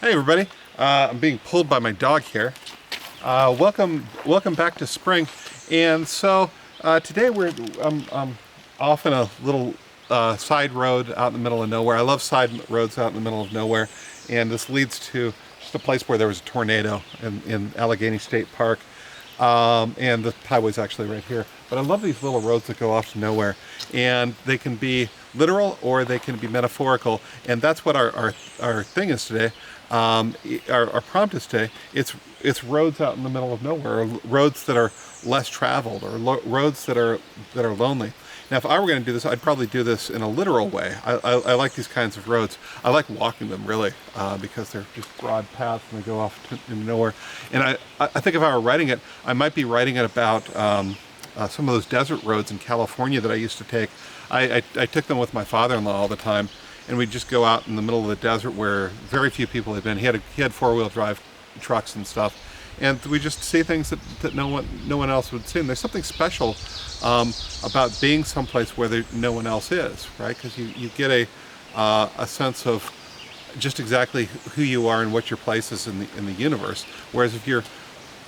Hey everybody, I'm being pulled by my dog here. Welcome back to spring. And so today I'm off in a little side road out in the middle of nowhere. I love side roads out in the middle of nowhere, and this leads to just a place where there was a tornado in Allegheny State Park. And the highway's actually right here. But I love these little roads that go off to nowhere, and they can be literal or they can be metaphorical, and that's what our thing is today. Our prompt is today. It's roads out in the middle of nowhere, or roads that are less traveled, or roads that are lonely. Now, if I were going to do this, I'd probably do this in a literal way. I like these kinds of roads. I like walking them, really, because they're just broad paths and they go off into nowhere. And I think if I were writing it, I might be writing it about some of those desert roads in California that I used to take. I took them with my father-in-law all the time, and we'd just go out in the middle of the desert where very few people had been. He had four-wheel drive trucks and stuff, and we just see things that no one else would see. And there's something special about being someplace where no one else is, right? Because you get a sense of just exactly who you are and what your place is in the universe. Whereas if you're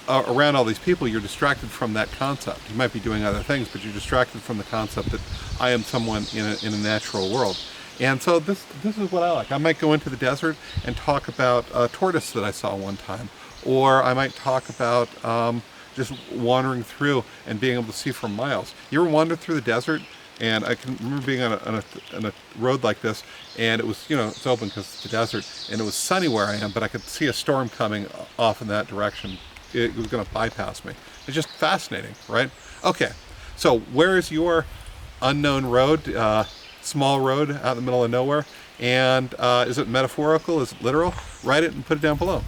around all these people, you're distracted from that concept. You might be doing other things, but you're distracted from the concept that I am someone in a natural world. And so this is what I like. I might go into the desert and talk about a tortoise that I saw one time, or I might talk about just wandering through and being able to see for miles. You ever wander through the desert? And I can remember being on a road like this, and it was, it's open because it's the desert, and it was sunny where I am, but I could see a storm coming off in that direction. It was going to bypass me. It's just fascinating, right? Okay, so where is your unknown road, small road out in the middle of nowhere? And is it metaphorical? Is it literal? Write it and put it down below.